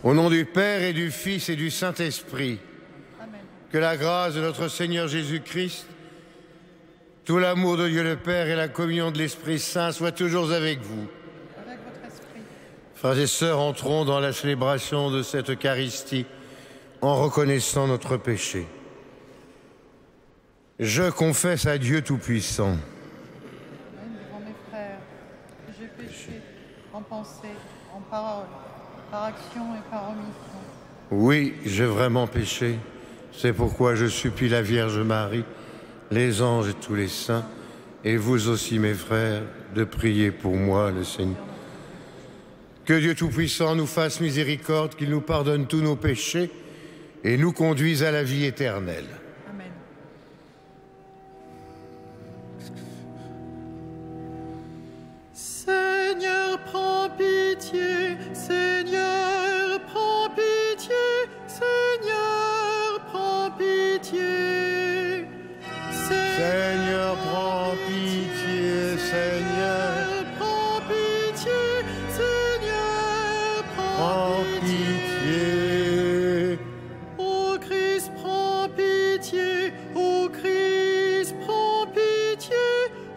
Au nom du Père et du Fils et du Saint-Esprit, Amen. que la grâce de notre Seigneur Jésus-Christ, tout l'amour de Dieu le Père et la communion de l'Esprit Saint soient toujours avec vous. Avec votre esprit. Frères et sœurs, entrons dans la célébration de cette Eucharistie en reconnaissant notre péché. Je confesse à Dieu Tout-Puissant. Devant mes frères, que j'ai péché en pensée, en parole, par action et par omission. Oui, j'ai vraiment péché. C'est pourquoi je supplie la Vierge Marie, les anges et tous les saints, et vous aussi, mes frères, de prier pour moi, le Seigneur. Que Dieu Tout-Puissant nous fasse miséricorde, qu'il nous pardonne tous nos péchés et nous conduise à la vie éternelle. Amen. Seigneur, prends pitié. Seigneur, prends pitié. Seigneur, prends pitié. Seigneur, prends pitié, Seigneur, prends pitié. Seigneur, prends pitié. Ô Christ, prends pitié. Ô Christ, prends pitié.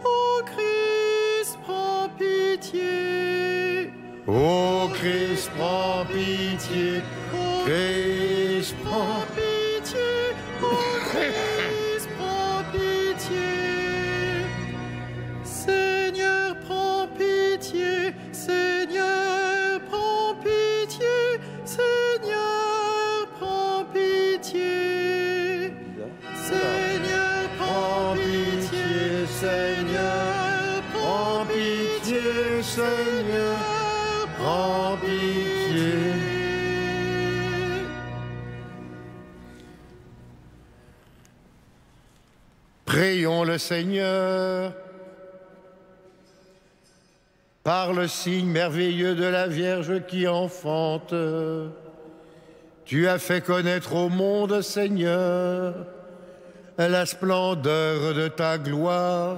Ô Christ, prends pitié. Ô Christ, prends pitié. Christ, prends pitié. Ô Christ, prends pitié. Seigneur, prends pitié. Seigneur, prends pitié. Seigneur, prends pitié. Seigneur, prends pitié. Seigneur, prends pitié, Seigneur, prends pitié. Prions le Seigneur. Par le signe merveilleux de la Vierge qui enfante, tu as fait connaître au monde, Seigneur, la splendeur de ta gloire.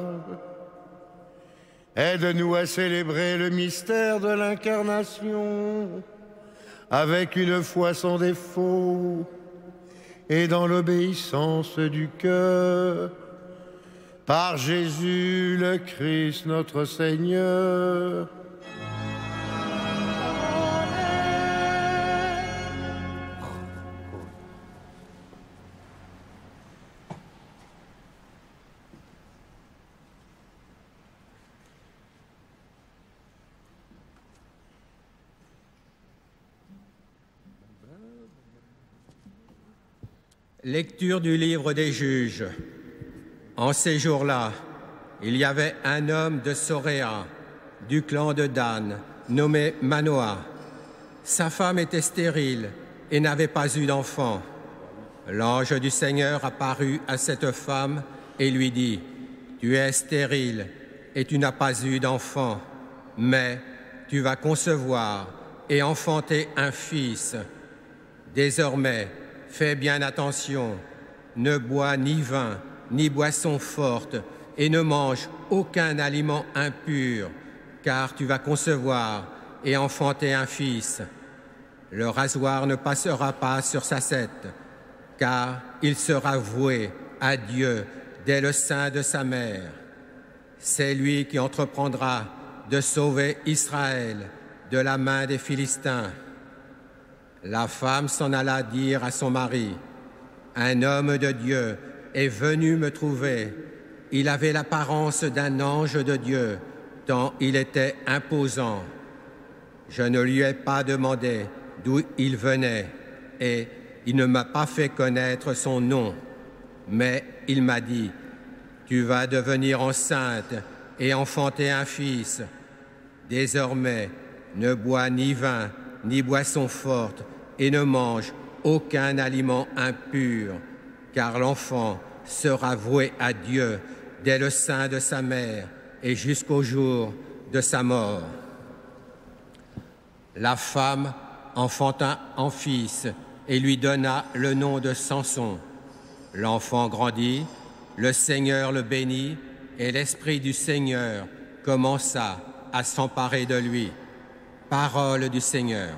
Aide-nous à célébrer le mystère de l'incarnation avec une foi sans défaut et dans l'obéissance du cœur. Par Jésus le Christ notre Seigneur. Lecture du livre des Juges. En ces jours-là, il y avait un homme de Soréa, du clan de Dan, nommé Manoah. Sa femme était stérile et n'avait pas eu d'enfant. L'ange du Seigneur apparut à cette femme et lui dit : « Tu es stérile et tu n'as pas eu d'enfant, mais tu vas concevoir et enfanter un fils. Désormais, fais bien attention, ne bois ni vin, ni boisson forte, et ne mange aucun aliment impur, car tu vas concevoir et enfanter un fils. Le rasoir ne passera pas sur sa tête, car il sera voué à Dieu dès le sein de sa mère. C'est lui qui entreprendra de sauver Israël de la main des Philistins. » La femme s'en alla dire à son mari : « Un homme de Dieu est venu me trouver. Il avait l'apparence d'un ange de Dieu, tant il était imposant. Je ne lui ai pas demandé d'où il venait, et il ne m'a pas fait connaître son nom. Mais il m'a dit : Tu vas devenir enceinte et enfanter un fils. Désormais, ne bois ni vin, ni boisson forte, et ne mange aucun aliment impur, car l'enfant sera voué à Dieu dès le sein de sa mère et jusqu'au jour de sa mort. » La femme enfanta un fils et lui donna le nom de Samson. L'enfant grandit, le Seigneur le bénit, et l'Esprit du Seigneur commença à s'emparer de lui. Parole du Seigneur.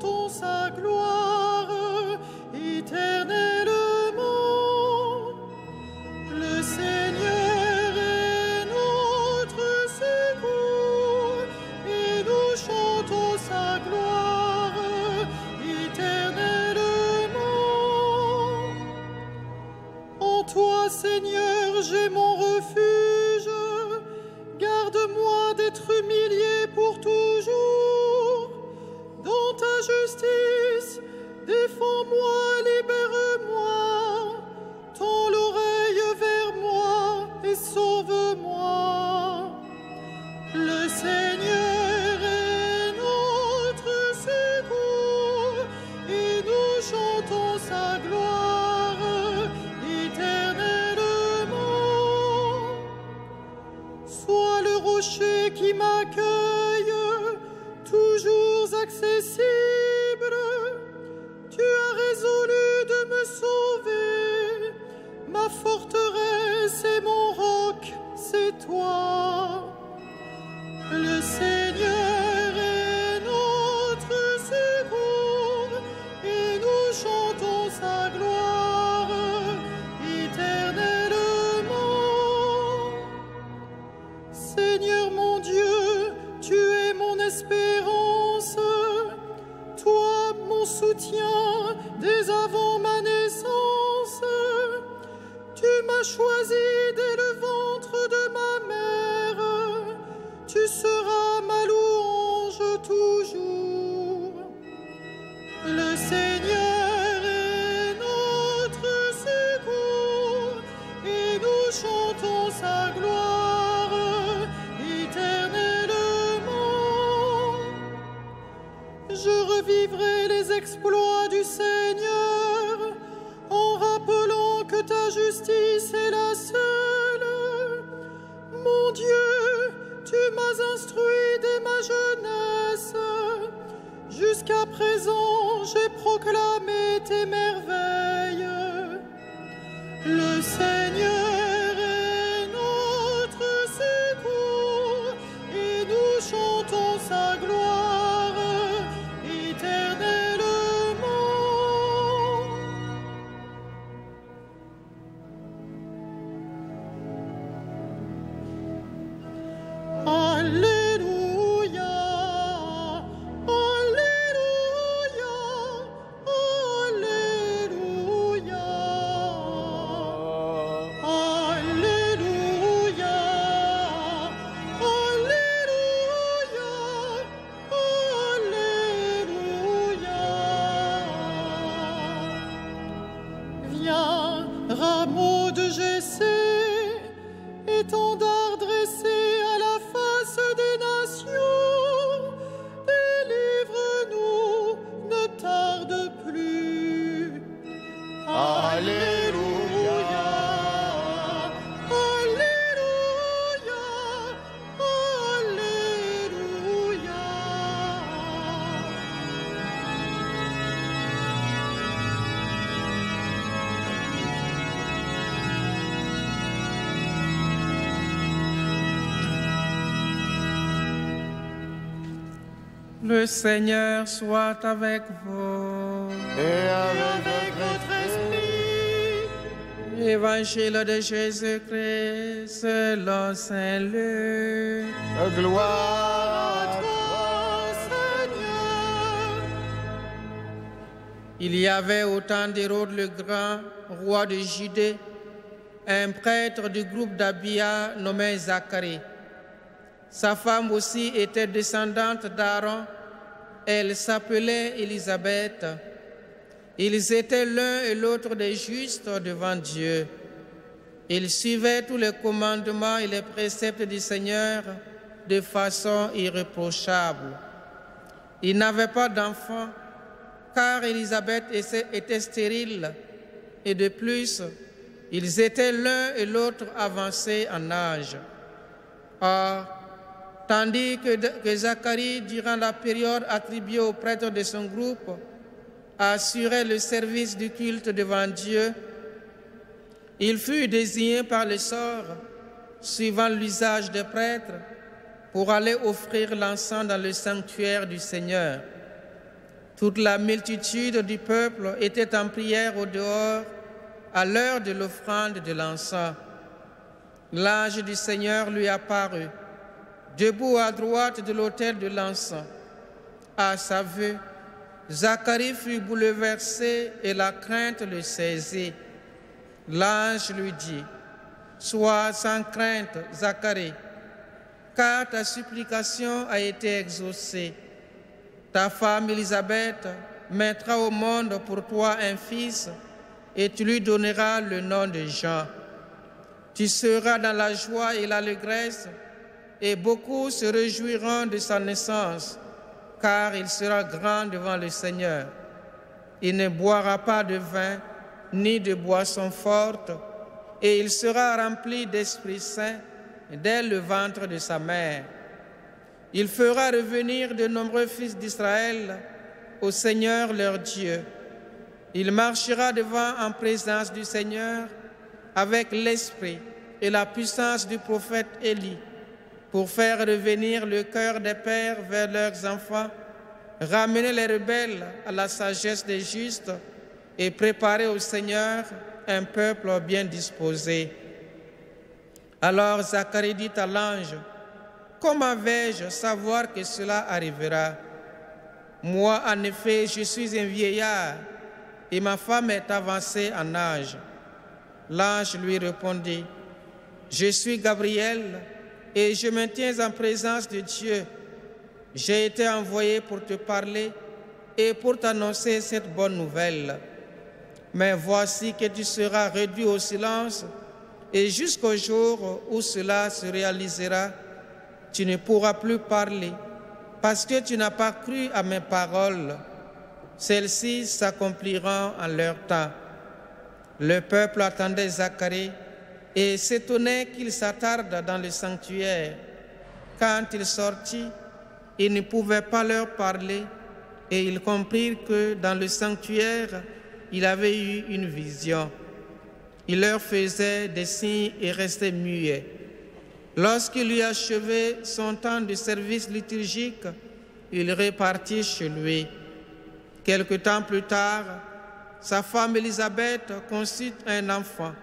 chantons sa gloire éternellement. Le Seigneur est notre secours et nous chantons sa gloire éternellement. En toi, Seigneur, j'ai mon refuge. Garde-moi d'être humilié pour toujours. Dans ta justice, défends-moi, libère-moi. Tends l'oreille vers moi et sauve-moi. Le Seigneur est notre secours et nous chantons sa gloire éternellement. Sois le rocher qui m'accueille, toujours accessible. Tu as résolu de me sauver. Ma forteresse et mon roc, c'est toi. Le Seigneur est notre secours et nous chantons sa gloire éternellement. Seigneur mon Dieu, tu es mon espérance, toi mon soutien dès avant ma naissance. Tu m'as choisi dès le ventre de ma mère, tu seras ma louange toujours. Le Seigneur est notre secours et nous chantons sa gloire éternellement. Je revivrai les exploits du Seigneur en rappelant que ta justice est la seule. Mon Dieu, tu m'as instruit dès ma jeunesse. Jusqu'à présent, j'ai proclamé tes merveilles. Le Seigneur est notre secours et nous chantons sa gloire éternellement. Alléluia, Alléluia, Alléluia, Alléluia, Alléluia, Alléluia. Viens, rameau de Jessé, étendard dressé à la face des nations, délivre-nous, ne tarde plus. Alléluia, Alléluia, Alléluia. Le Seigneur soit avec vous. Et Avec votre esprit, Évangile de Jésus-Christ selon saint Luc. gloire à toi, Seigneur. Il y avait au temps d'Hérode le Grand, roi de Judée, un prêtre du groupe d'Abia nommé Zacharie. Sa femme aussi était descendante d'Aaron. Elle s'appelait Élisabeth. Ils étaient l'un et l'autre des justes devant Dieu. Ils suivaient tous les commandements et les préceptes du Seigneur de façon irréprochable. Ils n'avaient pas d'enfant, car Élisabeth était stérile, et de plus, ils étaient l'un et l'autre avancés en âge. Or, tandis que Zacharie, durant la période attribuée aux prêtres de son groupe, assurait le service du culte devant Dieu, il fut désigné par le sort, suivant l'usage des prêtres, pour aller offrir l'encens dans le sanctuaire du Seigneur. Toute la multitude du peuple était en prière au dehors à l'heure de l'offrande de l'encens. L'ange du Seigneur lui apparut, debout à droite de l'autel de l'encens. À sa vue, Zacharie fut bouleversé et la crainte le saisit. L'ange lui dit, « Sois sans crainte, Zacharie, car ta supplication a été exaucée. Ta femme Élisabeth mettra au monde pour toi un fils et tu lui donneras le nom de Jean. Tu seras dans la joie et l'allégresse et beaucoup se réjouiront de sa naissance, car il sera grand devant le Seigneur. Il ne boira pas de vin ni de boisson forte et il sera rempli d'Esprit Saint dès le ventre de sa mère. Il fera revenir de nombreux fils d'Israël au Seigneur leur Dieu. Il marchera devant en présence du Seigneur avec l'esprit et la puissance du prophète Élie pour faire revenir le cœur des pères vers leurs enfants, ramener les rebelles à la sagesse des justes et préparer au Seigneur un peuple bien disposé. Alors Zacharie dit à l'ange, « Comment vais-je savoir que cela arrivera? Moi, en effet, je suis un vieillard et ma femme est avancée en âge. » L'ange lui répondit, « Je suis Gabriel et je me tiens en présence de Dieu. J'ai été envoyé pour te parler et pour t'annoncer cette bonne nouvelle. Mais voici que tu seras réduit au silence et jusqu'au jour où cela se réalisera, tu ne pourras plus parler parce que tu n'as pas cru à mes paroles. Celles-ci s'accompliront en leur temps. » Le peuple attendait Zacharie et s'étonnait qu'il s'attarde dans le sanctuaire. Quand il sortit, il ne pouvait pas leur parler et ils comprirent que dans le sanctuaire, il avait eu une vision. Il leur faisait des signes et restait muet. Lorsqu'il eut achevé son temps de service liturgique, il repartit chez lui. Quelque temps plus tard, sa femme Élisabeth conçut un enfant.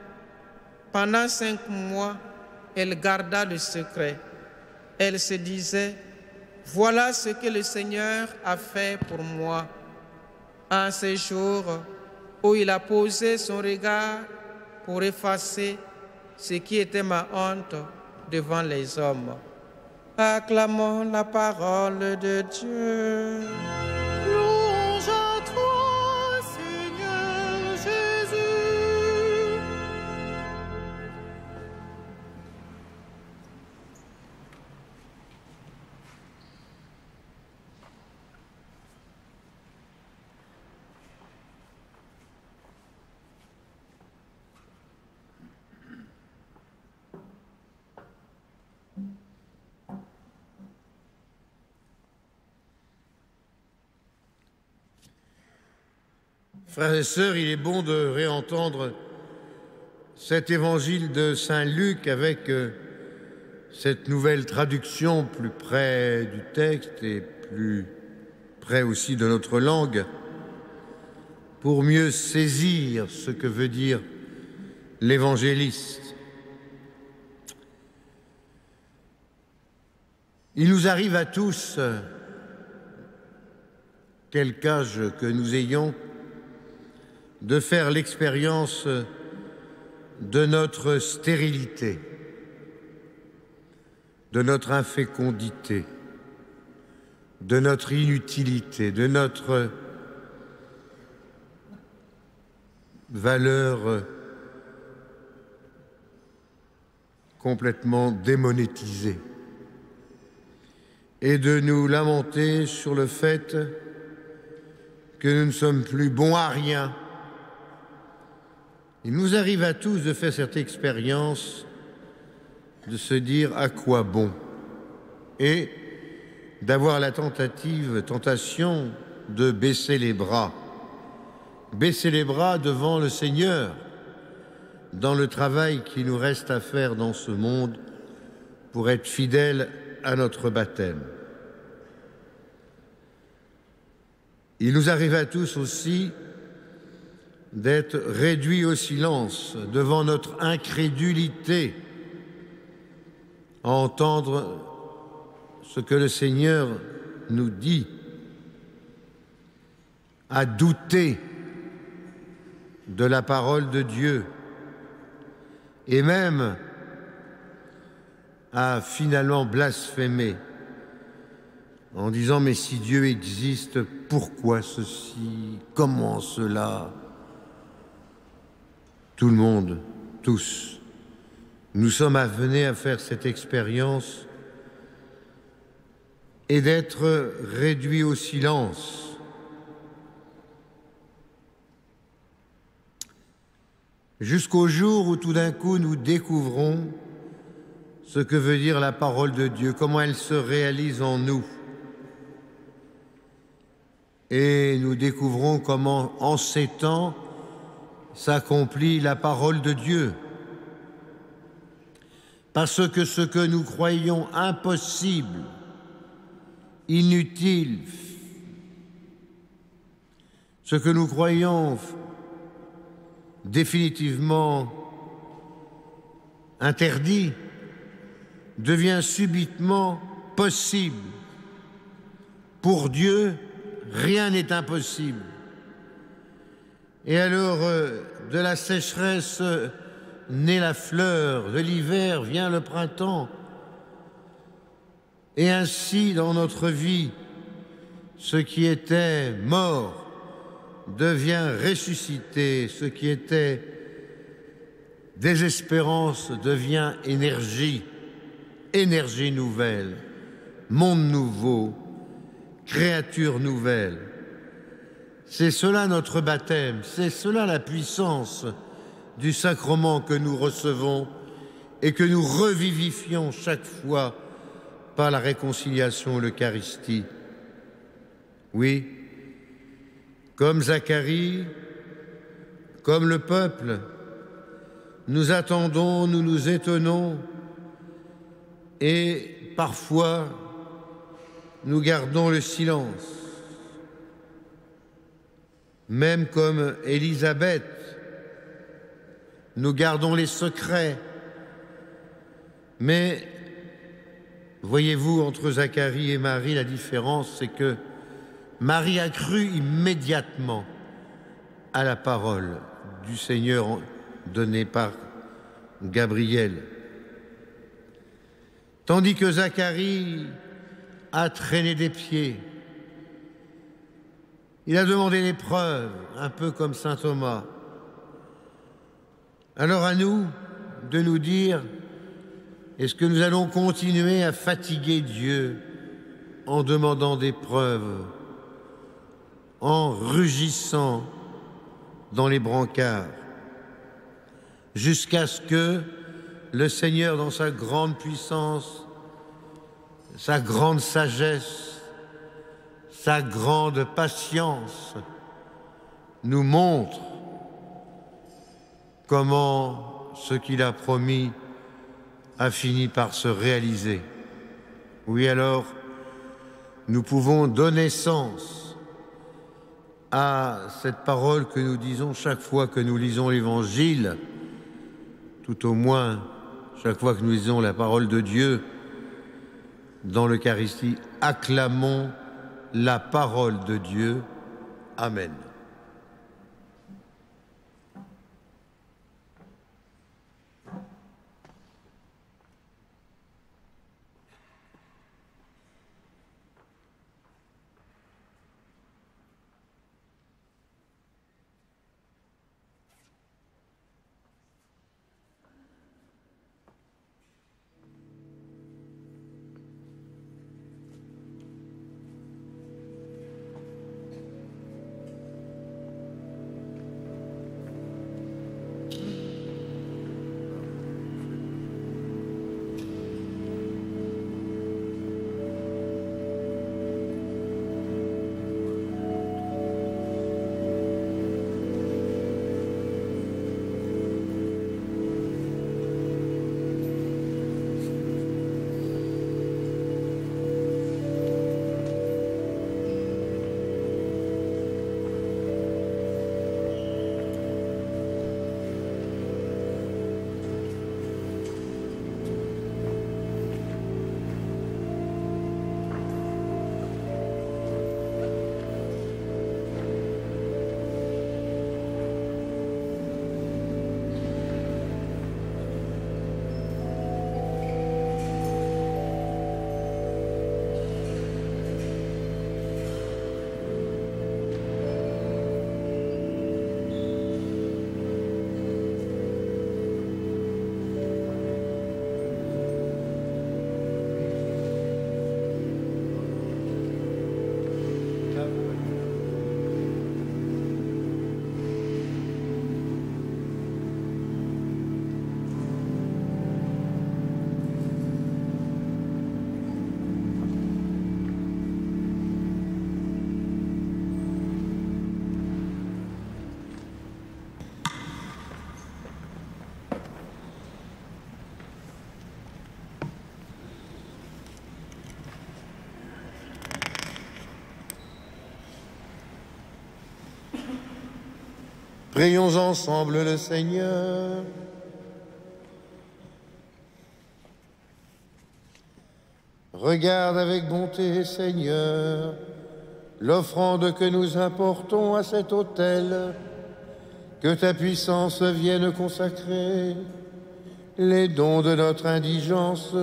Pendant 5 mois, elle garda le secret. Elle se disait, « Voilà ce que le Seigneur a fait pour moi. » En ces jours où il a posé son regard pour effacer ce qui était ma honte devant les hommes. Acclamons la parole de Dieu. Louange à toi, Seigneur Jésus. Frères et sœurs, il est bon de réentendre cet évangile de Saint Luc avec cette nouvelle traduction plus près du texte et plus près aussi de notre langue pour mieux saisir ce que veut dire l'évangéliste. Il nous arrive à tous, quelque âge que nous ayons, de faire l'expérience de notre stérilité, de notre infécondité, de notre inutilité, de notre valeur complètement démonétisée, et de nous lamenter sur le fait que nous ne sommes plus bons à rien. Il nous arrive à tous de faire cette expérience, de se dire à quoi bon, et d'avoir la tentation de baisser les bras devant le Seigneur, dans le travail qui nous reste à faire dans ce monde pour être fidèles à notre baptême. Il nous arrive à tous aussi d'être réduits au silence devant notre incrédulité à entendre ce que le Seigneur nous dit, à douter de la parole de Dieu et même à finalement blasphémer en disant « mais si Dieu existe, pourquoi ceci? Comment cela ?» Tout le monde, tous, nous sommes amenés à faire cette expérience et d'être réduits au silence. Jusqu'au jour où tout d'un coup nous découvrons ce que veut dire la parole de Dieu, comment elle se réalise en nous. Et nous découvrons comment, en ces temps, s'accomplit la parole de Dieu. Parce que ce que nous croyions impossible, inutile, ce que nous croyons définitivement interdit, devient subitement possible. Pour Dieu, rien n'est impossible. Et alors, de la sécheresse naît la fleur, de l'hiver vient le printemps. Et ainsi, dans notre vie, ce qui était mort devient ressuscité, ce qui était désespérance devient énergie, énergie nouvelle, monde nouveau, créature nouvelle. C'est cela notre baptême, c'est cela la puissance du sacrement que nous recevons et que nous revivifions chaque fois par la réconciliation, l'Eucharistie. Oui, comme Zacharie, comme le peuple, nous attendons, nous nous étonnons et parfois nous gardons le silence. Même comme Élisabeth, nous gardons les secrets. Mais voyez-vous, entre Zacharie et Marie, la différence, c'est que Marie a cru immédiatement à la parole du Seigneur donnée par Gabriel. Tandis que Zacharie a traîné des pieds. Il a demandé des preuves, un peu comme saint Thomas. Alors à nous de nous dire, est-ce que nous allons continuer à fatiguer Dieu en demandant des preuves, en rugissant dans les brancards, jusqu'à ce que le Seigneur, dans sa grande puissance, sa grande sagesse, sa grande patience, nous montre comment ce qu'il a promis a fini par se réaliser. Oui, alors, nous pouvons donner sens à cette parole que nous disons chaque fois que nous lisons l'Évangile, tout au moins chaque fois que nous lisons la parole de Dieu dans l'Eucharistie. Acclamons la parole de Dieu. Amen. Prions ensemble le Seigneur. Regarde avec bonté, Seigneur, l'offrande que nous apportons à cet autel. Que ta puissance vienne consacrer les dons de notre indigence.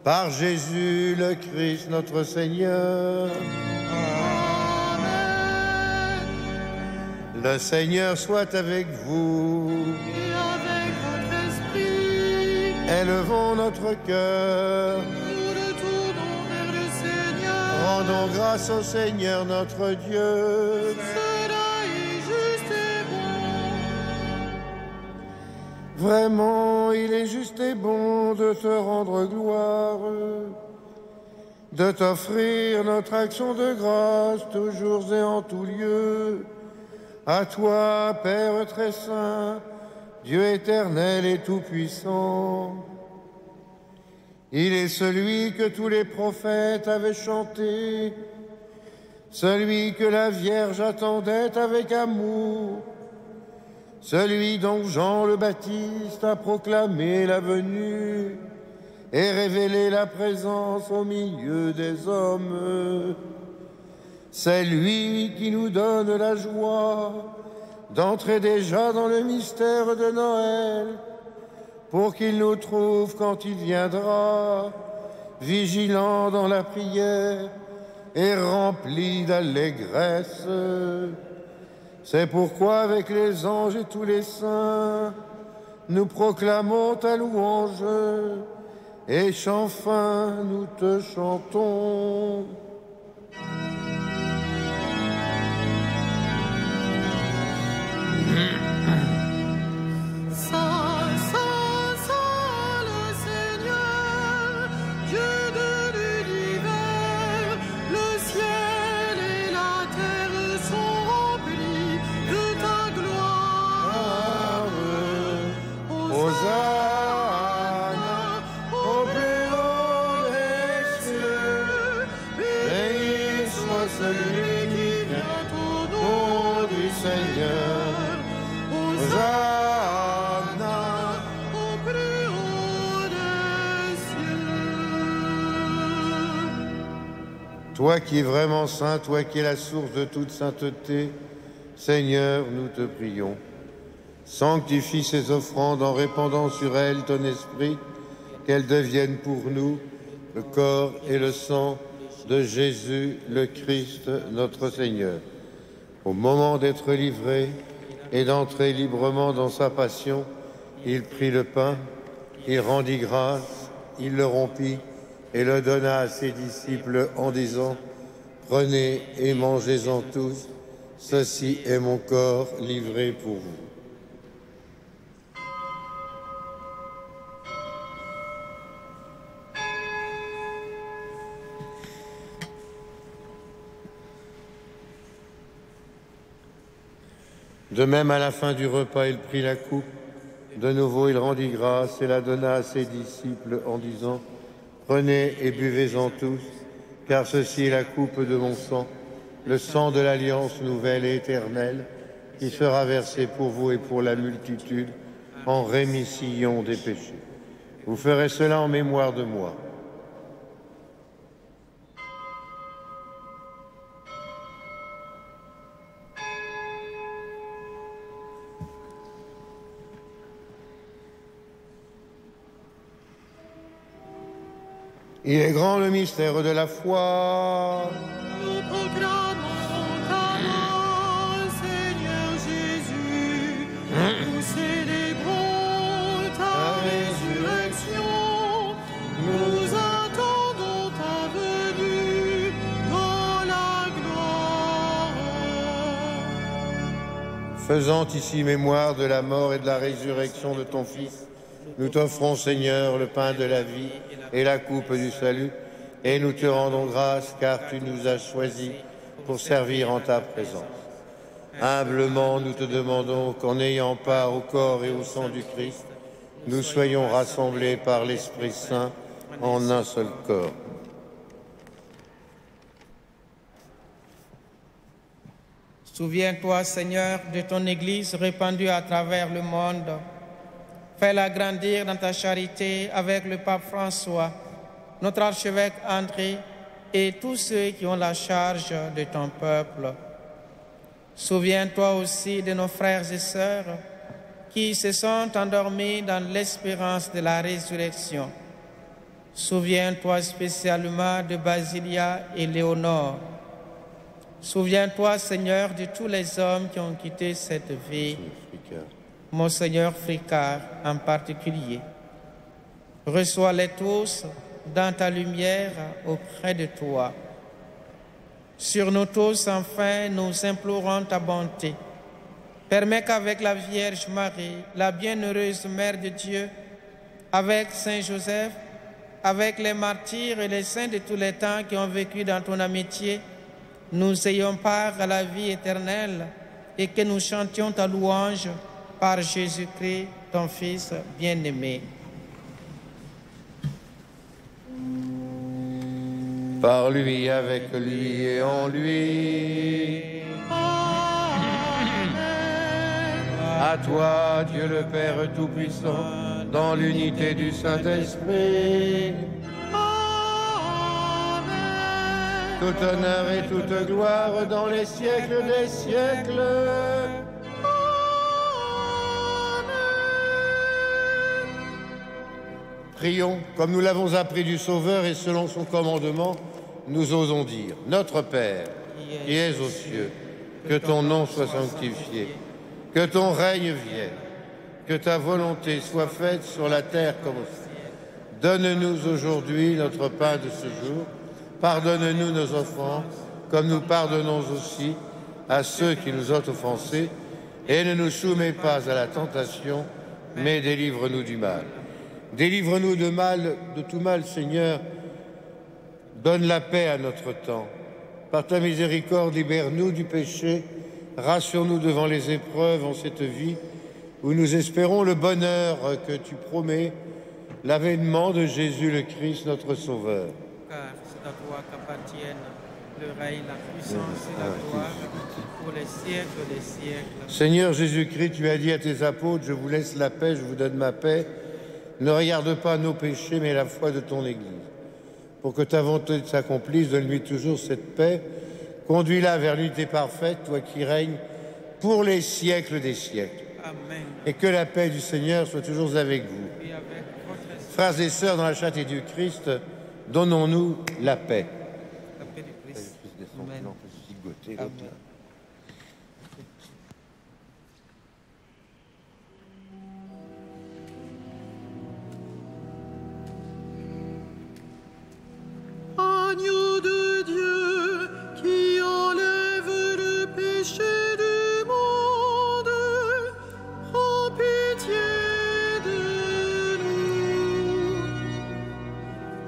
Par Jésus le Christ, notre Seigneur. Amen. Le Seigneur soit avec vous. Et avec votre esprit, Élevons notre cœur. nous retournons vers le Seigneur. Rendons grâce au Seigneur notre Dieu. Cela est juste et bon. Vraiment, il est juste et bon de te rendre gloire, de t'offrir notre action de grâce toujours et en tout lieu. À toi, Père très saint, Dieu éternel et tout-puissant. Il est celui que tous les prophètes avaient chanté, celui que la Vierge attendait avec amour, celui dont Jean le Baptiste a proclamé la venue et révélé la présence au milieu des hommes. C'est lui qui nous donne la joie d'entrer déjà dans le mystère de Noël, pour qu'il nous trouve quand il viendra, vigilants dans la prière et remplis d'allégresse. C'est pourquoi avec les anges et tous les saints, nous proclamons ta louange et enfin nous te chantons. Saint, Saint, Saint, le Seigneur, Dieu de l'univers, le ciel et la terre sont remplis de ta gloire. Hosanna au plus haut des cieux, béni soit celui qui vient au nom du Seigneur. Hosanna au plus haut des cieux. Toi qui es vraiment saint, toi qui es la source de toute sainteté, Seigneur, nous te prions. Sanctifie ces offrandes en répandant sur elles ton esprit, qu'elles deviennent pour nous le corps et le sang de Jésus le Christ, notre Seigneur. Au moment d'être livré et d'entrer librement dans sa passion, il prit le pain, il rendit grâce, il le rompit et le donna à ses disciples en disant : « Prenez et mangez-en tous, ceci est mon corps livré pour vous. » De même, à la fin du repas, il prit la coupe. De nouveau, il rendit grâce et la donna à ses disciples en disant : « Prenez et buvez-en tous, car ceci est la coupe de mon sang, le sang de l'alliance nouvelle et éternelle, qui sera versé pour vous et pour la multitude en rémission des péchés. Vous ferez cela en mémoire de moi. » Il est grand le mystère de la foi. Nous proclamons ta mort, Seigneur Jésus. Nous célébrons ta résurrection. Nous attendons ta venue dans la gloire. Faisant ici mémoire de la mort et de la résurrection de ton Fils, nous t'offrons, Seigneur, le pain de la vie et la coupe du salut, et nous te rendons grâce car tu nous as choisis pour servir en ta présence. Humblement, nous te demandons qu'en ayant part au corps et au sang du Christ, nous soyons rassemblés par l'Esprit Saint en un seul corps. Souviens-toi, Seigneur, de ton Église répandue à travers le monde. Fais-la grandir dans ta charité avec le pape François, notre archevêque André et tous ceux qui ont la charge de ton peuple. Souviens-toi aussi de nos frères et sœurs qui se sont endormis dans l'espérance de la résurrection. Souviens-toi spécialement de Basilia et Léonore. Souviens-toi, Seigneur, de tous les hommes qui ont quitté cette vie. Monseigneur Fricard en particulier. Reçois-les tous dans ta lumière auprès de toi. Sur nous tous, enfin, nous implorons ta bonté. Permets qu'avec la Vierge Marie, la bienheureuse Mère de Dieu, avec Saint Joseph, avec les martyrs et les saints de tous les temps qui ont vécu dans ton amitié, nous ayons part à la vie éternelle et que nous chantions ta louange par Jésus-Christ, ton Fils bien-aimé. Par lui, avec lui et en lui. Amen. À toi, Dieu le Père Tout-Puissant, dans l'unité du Saint-Esprit. Amen. Tout honneur et toute gloire dans les siècles des siècles. Prions, comme nous l'avons appris du Sauveur et selon son commandement, nous osons dire, Notre Père, qui es aux cieux, que ton nom soit sanctifié, que ton règne vienne, que ta volonté soit faite sur la terre comme au ciel. Donne-nous aujourd'hui notre pain de ce jour, pardonne-nous nos offenses, comme nous pardonnons aussi à ceux qui nous ont offensés, et ne nous soumets pas à la tentation, mais délivre-nous du mal. Délivre-nous de tout mal, Seigneur. Donne la paix à notre temps. Par ta miséricorde, libère-nous du péché. Rassure-nous devant les épreuves en cette vie où nous espérons le bonheur que tu promets, l'avènement de Jésus le Christ, notre Sauveur. Car c'est à toi qu'appartiennent le règne, la puissance et la gloire pour les siècles des siècles. Seigneur Jésus-Christ, tu as dit à tes apôtres, je vous laisse la paix, je vous donne ma paix. Ne regarde pas nos péchés, mais la foi de ton Église. Pour que ta volonté s'accomplisse, donne-lui toujours cette paix. Conduis-la vers l'unité parfaite, toi qui règnes pour les siècles des siècles. Amen. Et que la paix du Seigneur soit toujours avec vous. Et avec votre esprit, Frères et sœurs, dans la charité du Christ, donnons-nous la paix. la paix du Christ. Amen. Amen. Agneau de Dieu qui enlève le péché du monde, prends pitié de nous.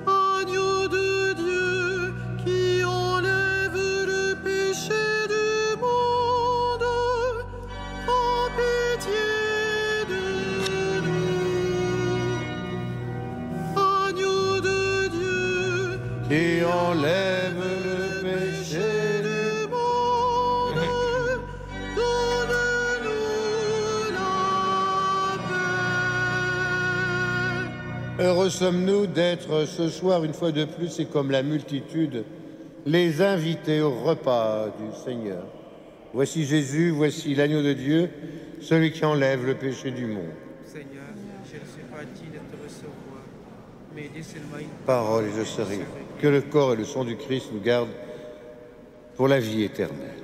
Agneau de Dieu qui enlève le péché du monde, prends pitié de nous. Agneau de Dieu Qui enlève le péché du monde, donne-nous la paix. Heureux sommes-nous d'être ce soir, une fois de plus, et comme la multitude, les invités au repas du Seigneur. Voici Jésus, voici l'agneau de Dieu, celui qui enlève le péché du monde. Seigneur, je ne suis pas digne de te recevoir, mais dis seulement une Parole et je serai. Que le corps et le sang du Christ nous gardent pour la vie éternelle.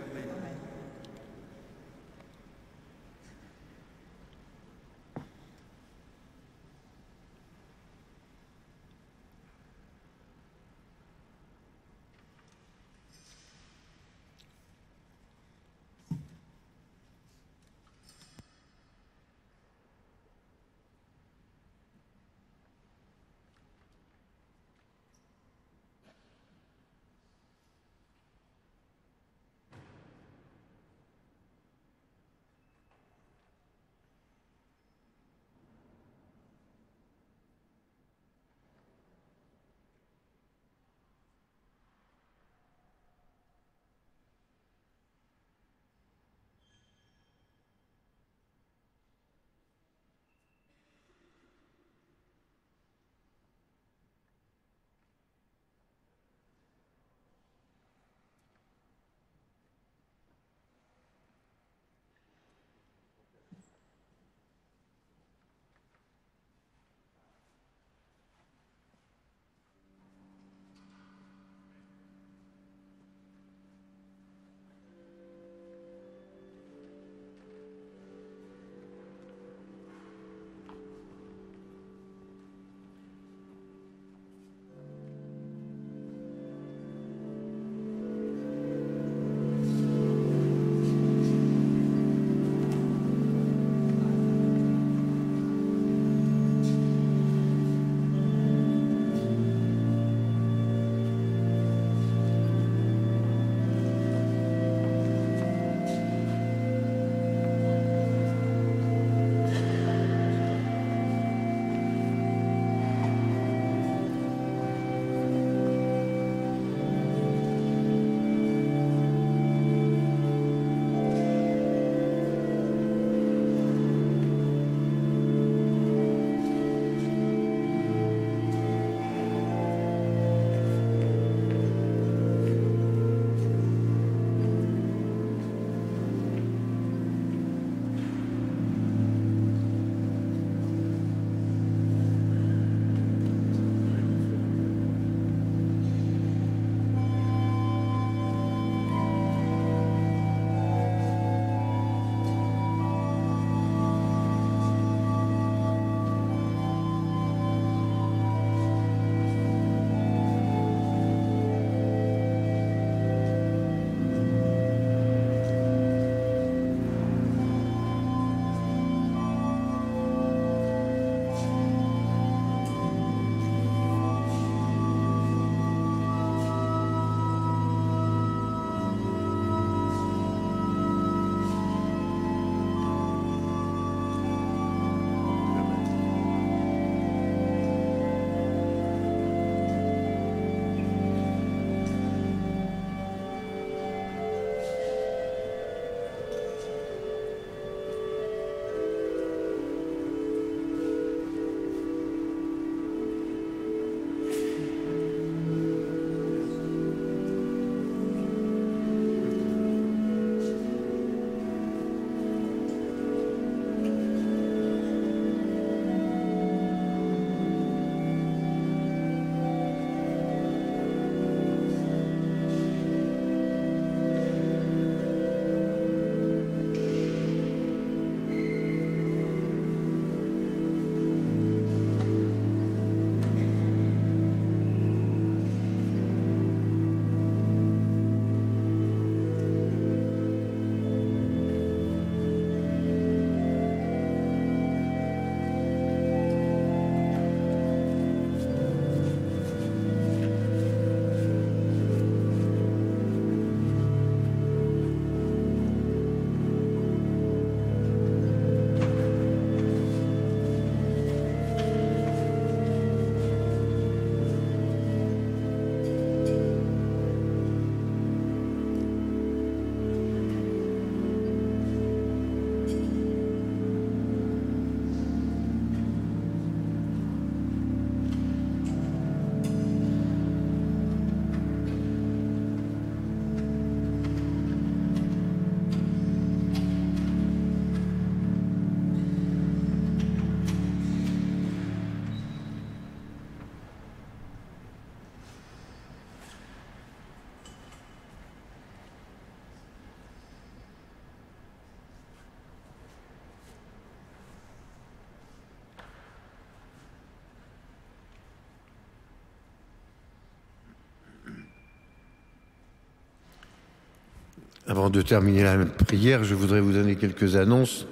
Avant de terminer la prière, je voudrais vous donner quelques annonces.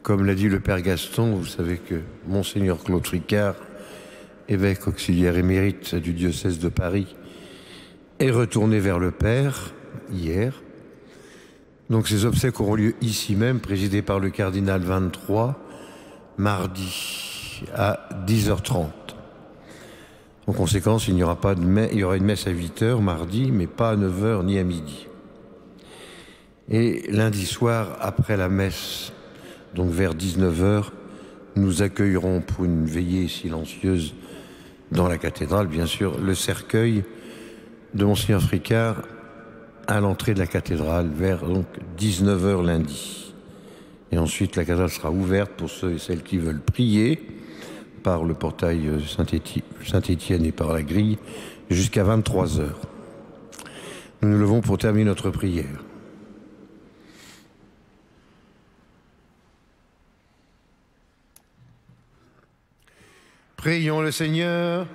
Comme l'a dit le Père Gaston, vous savez que Monseigneur Claude Tricard, évêque auxiliaire émérite du diocèse de Paris, est retourné vers le Père hier. Donc ces obsèques auront lieu ici même, présidées par le cardinal 23, mardi à 10h30. En conséquence, il y aura une messe à 8h mardi, mais pas à 9h ni à midi. Et lundi soir, après la messe, donc vers 19h, nous accueillerons pour une veillée silencieuse dans la cathédrale, bien sûr, le cercueil de Monseigneur Tricard à l'entrée de la cathédrale vers donc 19h lundi. Et ensuite, la cathédrale sera ouverte pour ceux et celles qui veulent prier par le portail Saint-Étienne et par la grille jusqu'à 23h. Nous nous levons pour terminer notre prière. Prions le Seigneur.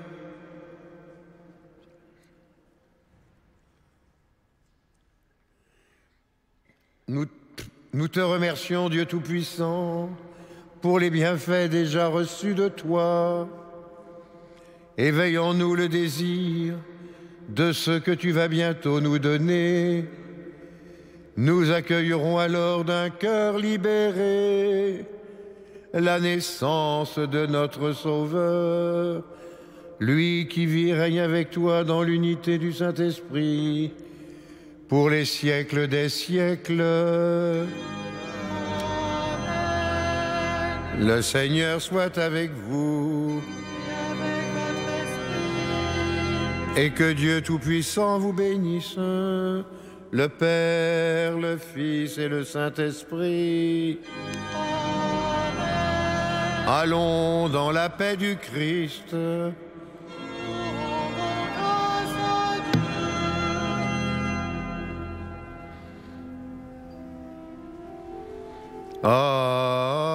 Nous te remercions, Dieu Tout-Puissant, pour les bienfaits déjà reçus de toi. Éveille en nous le désir de ce que tu vas bientôt nous donner. Nous accueillerons alors d'un cœur libéré la naissance de notre Sauveur, lui qui vit et règne avec toi dans l'unité du Saint-Esprit, pour les siècles des siècles. Amen. Le Seigneur soit avec vous. Et que Dieu Tout-Puissant vous bénisse, le Père, le Fils et le Saint-Esprit. Allons dans la paix du Christ. Amen.